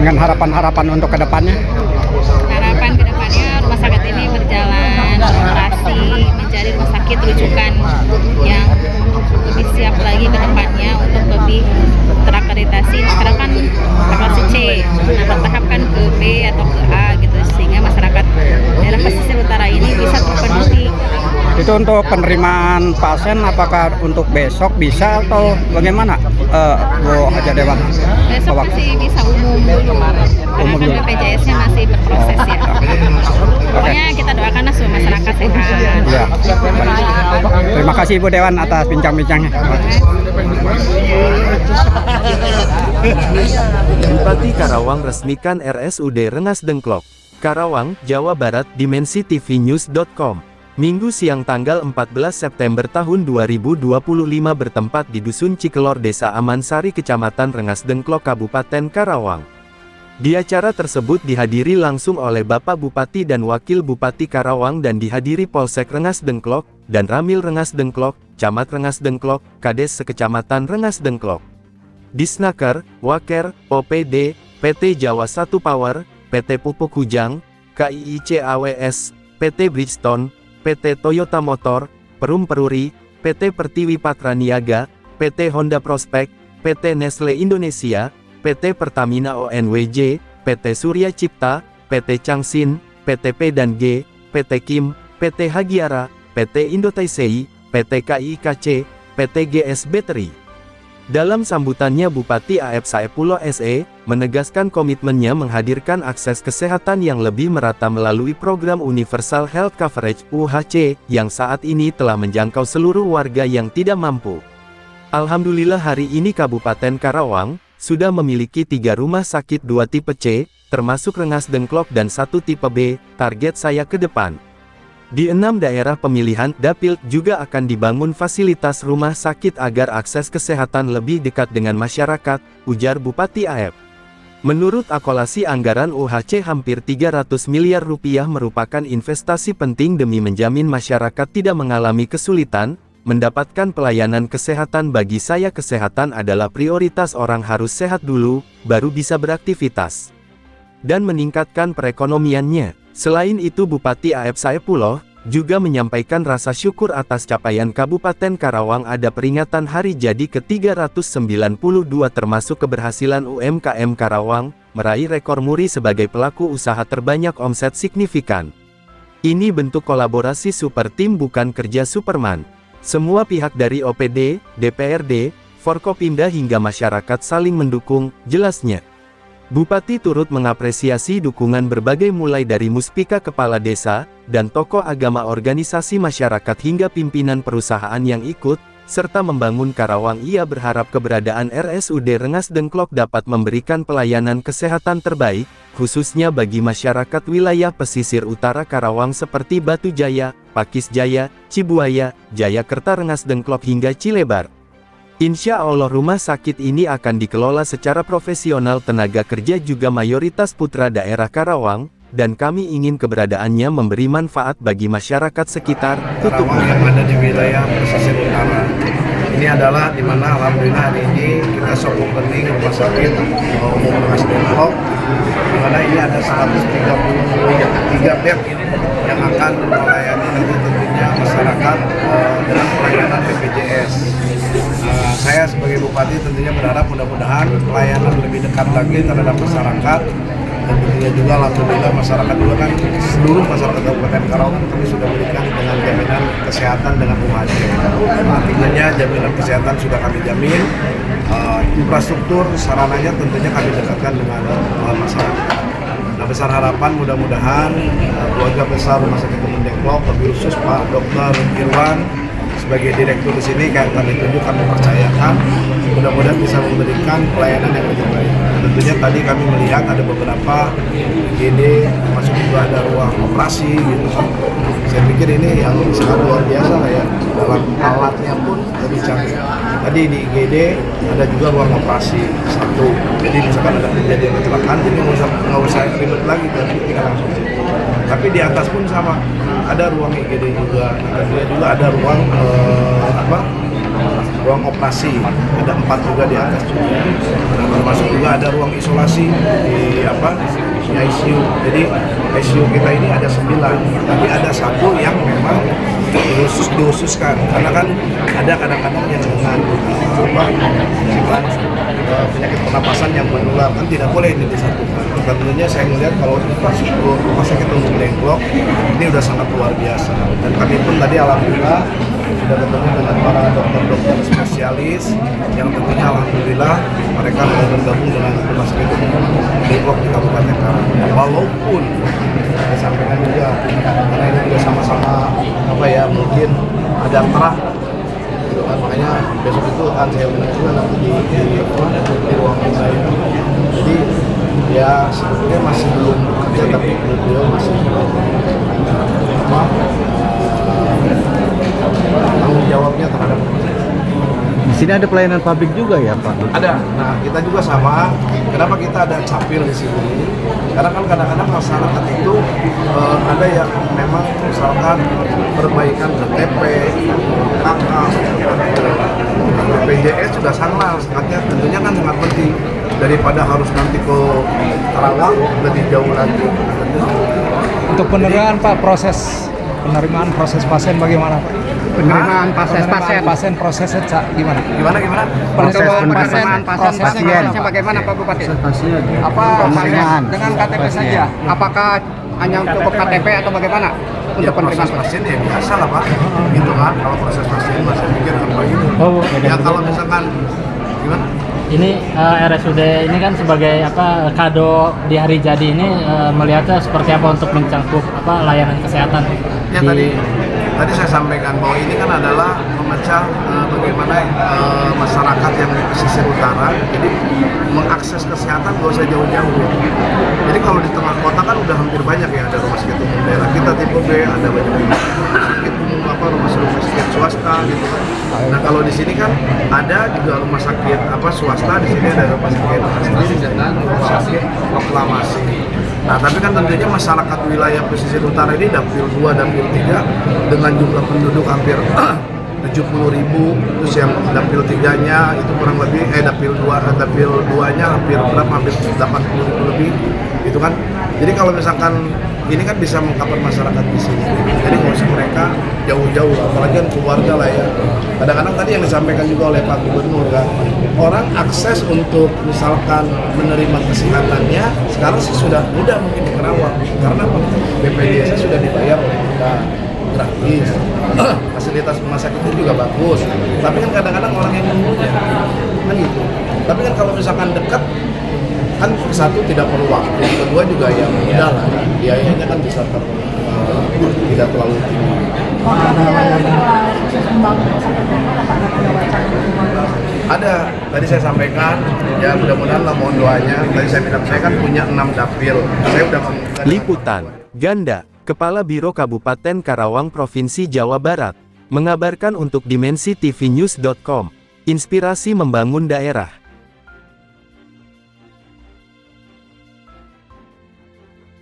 dengan harapan-harapan untuk kedepannya? Harapan kedepannya rumah sakit ini berjalan beroperasi menjadi rumah sakit rujukan yang lebih siap lagi ke depannya untuk lebih terakreditasi. Sekarang kan akreditasi C, nah bertahap kan ke B atau ke A gitu, sehingga masyarakat daerah pesisir utara ini bisa terpenuhi. Itu untuk penerimaan pasien, apakah untuk besok bisa atau bagaimana, Bu Haja Dewan? Besok masih bisa umum dulu, karena kan BPJS-nya masih berproses ya. Pokoknya kita doakanlah semua masyarakat sehat. Ya. Terima kasih Bu Dewan atas bincang-bincangnya. Bupati Karawang resmikan RSUD Rengas Dengklok, Karawang, Jawa Barat. dimensitv-news.com. Minggu siang tanggal 14 September tahun 2025 bertempat di Dusun Cikelor, Desa Amansari, Kecamatan Rengas Dengklok, Kabupaten Karawang. Di acara tersebut dihadiri langsung oleh Bapak Bupati dan Wakil Bupati Karawang dan dihadiri Polsek Rengas Dengklok, dan Ramil Rengas Dengklok, Camat Rengas Dengklok, Kades Sekecamatan Rengas Dengklok. Disnaker, Waker, OPD, PT Jawa 1 Power, PT Pupuk Hujang, KIICAWS, PT Bridgestone, PT Toyota Motor, Perum Peruri, PT Pertiwi Patra Niaga, PT Honda Prospek, PT Nestle Indonesia, PT Pertamina ONWJ, PT Surya Cipta, PT Changsin, PT P&G, PT Kim, PT Hagiara, PT Indotaisei, PT KIIKC, PT GS Battery. Dalam sambutannya, Bupati A.F. Saepullah SE menegaskan komitmennya menghadirkan akses kesehatan yang lebih merata melalui program Universal Health Coverage (UHC) yang saat ini telah menjangkau seluruh warga yang tidak mampu. Alhamdulillah hari ini Kabupaten Karawang sudah memiliki 3 rumah sakit 2 tipe C, termasuk Rengas Dengklok, dan 1 tipe B. Target saya ke depan, di 6 daerah pemilihan Dapil juga akan dibangun fasilitas rumah sakit agar akses kesehatan lebih dekat dengan masyarakat, ujar Bupati A.F. Menurut akolasi anggaran UHC, hampir 300 miliar rupiah merupakan investasi penting demi menjamin masyarakat tidak mengalami kesulitan mendapatkan pelayanan kesehatan. Bagi saya, kesehatan adalah prioritas. Orang harus sehat dulu, baru bisa beraktivitas dan meningkatkan perekonomiannya. Selain itu, Bupati A.F. Saepullah juga menyampaikan rasa syukur atas capaian Kabupaten Karawang ada peringatan hari jadi ke-392, termasuk keberhasilan UMKM Karawang meraih rekor muri sebagai pelaku usaha terbanyak omset signifikan. Ini bentuk kolaborasi super tim, bukan kerja Superman. Semua pihak dari OPD, DPRD, Forkopimda hingga masyarakat saling mendukung, jelasnya. Bupati turut mengapresiasi dukungan berbagai mulai dari muspika, kepala desa, dan tokoh agama, organisasi masyarakat hingga pimpinan perusahaan yang ikut, serta membangun Karawang. Ia berharap keberadaan RSUD Rengas Dengklok dapat memberikan pelayanan kesehatan terbaik, khususnya bagi masyarakat wilayah pesisir utara Karawang seperti Batu Jaya, Pakis Jaya, Cibuaya, Jayakerta, Rengas Dengklok hingga Cilebar. Insya Allah rumah sakit ini akan dikelola secara profesional, tenaga kerja juga mayoritas putra daerah Karawang, dan kami ingin keberadaannya memberi manfaat bagi masyarakat sekitar. Karawang yang ada di wilayah pesisir utara. Ini adalah dimana alhamdulillah hari ini kita sokong penting rumah sakit umum Rengas Dengklok, dimana ini ada 133 bed yang akan melayani nanti tentunya masyarakat dengan pelayanan BPJS. Saya sebagai Bupati tentunya berharap mudah-mudahan pelayanan lebih dekat lagi terhadap masyarakat, dan tentunya juga alhamdulillah masyarakat juga kan, seluruh masyarakat Kabupaten Karawang kami sudah berikan dengan jaminan kesehatan dengan UHC. Artinya jaminan kesehatan sudah kami jamin, infrastruktur sarananya tentunya kami dekatkan dengan masyarakat. Nah, besar harapan mudah-mudahan keluarga besar Rumah Sakit Umum Dengklok, lebih khusus Pak Dr. Irwan sebagai direktur di sini, kami tunjuk, kami percayakan, mudah-mudahan bisa memberikan pelayanan yang lebih baik. Tentunya tadi kami melihat ada beberapa IGD, masuk juga ada ruang operasi gitu. Saya pikir ini yang sangat luar biasa lah ya, dalam alatnya pun lebih canggih. Tadi di IGD ada juga ruang operasi satu, jadi misalkan ada kejadian kecelakaan, jadi nggak usah ribet lagi, jadi tinggal langsung situ. Tapi di atas pun sama, ada ruang IGD juga, dan juga ada ruang ruang operasi, ada 4 juga di atas juga. Nah, termasuk juga ada ruang isolasi di ICU. Jadi ICU kita ini ada 9, tapi ada 1 yang memang dihususkan karena kan ada kadang-kadang yang dengan penyakit pernapasan yang menular, kan tidak boleh ini disatukan. Tentunya saya melihat kalau infrastruktur rumah sakit umum Dengklok ini udah sangat luar biasa, dan kami pun tadi alhamdulillah sudah ketemu dengan para dokter-dokter spesialis yang tentunya alhamdulillah mereka sudah bergabung dengan rumah sakit umum Dengklok di Kabupaten Karanganyar. Walaupun saya sampaikan juga karena ini juga sama-sama mungkin ada yang terah gitu kan, makanya besok itu akan saya undang juga nanti di ruangan saya. Jadi ya sebetulnya masih belum bekerja, tapi beliau masih tanggung jawabnya terhadap Di sini ada pelayanan publik juga ya Pak? ada. Nah kita juga sama. Kenapa kita ada capil di sini? Karena kan kadang-kadang masyarakat itu ada yang memang misalkan perbaikan KTP, KK, BPJS sudah sangat tentunya kan sangat penting daripada harus nanti ke Karawang lebih jauh lagi. Untuk penerimaan Pak, penerimaan proses pasien bagaimana Pak? Penerimaan pasien prosesnya gimana? Gimana? penerimaan pasien bagaimana Pak Bupati? Apa Penerimaan dengan KTP saja? Apakah hanya cukup KTP atau bagaimana Ya untuk penerimaan proses pasien ya biasa lah Pak, gitu kan. Kalau proses pasien masih pikir apa gitu. Ya kalau misalkan gimana? Ini RSUD ini kan sebagai kado di hari jadi ini melihatnya seperti apa untuk mencakup layanan kesehatan Ya tadi saya sampaikan bahwa ini kan adalah memecah bagaimana masyarakat yang di pesisir utara, jadi mengakses kesehatan gak usah jauh-jauh. Jadi kalau di tengah kota kan udah hampir banyak ya, ada rumah sakit umum daerah kita tipe B, ada banyak rumah sakit umum rumah sakit swasta gitu kan. Nah kalau di sini kan ada juga rumah sakit swasta, di sini ada rumah sakit asli dan rumah sakit proklamasi. Nah tapi kan tentunya masyarakat wilayah pesisir utara ini dapil 2, dapil 3 dengan jumlah penduduk hampir 70.000, terus yang dapil 3-nya itu kurang lebih dapil 2-nya hampir 80.000 lebih itu kan. Jadi kalau misalkan ini kan bisa mengcover masyarakat di sini. Jadi nggak usah mereka jauh-jauh, apalagi kan keluarga lah ya. Kadang-kadang tadi yang disampaikan juga oleh Pak Gubernur kan, orang akses untuk misalkan menerima kesehatannya sekarang sih sudah mudah mungkin di Karawang karena BPJS sudah dibayar oleh kita gratis. Fasilitas rumah sakit itu juga bagus. Tapi kan kadang-kadang orang yang nunggunya kan gitu. Tapi kan kalau misalkan dekat kan satu tidak perlu waktu, yang kedua juga yang mudah lah, biayanya kan bisa tidak terlalu tinggi. Ada, tadi saya sampaikan, ya mudah-mudahan lah mohon doanya. Tadi saya bilang saya kan punya 6 dapil, saya udah Liputan Ganda, Kepala Biro Kabupaten Karawang Provinsi Jawa Barat, mengabarkan untuk dimensitv.news.com, inspirasi membangun daerah.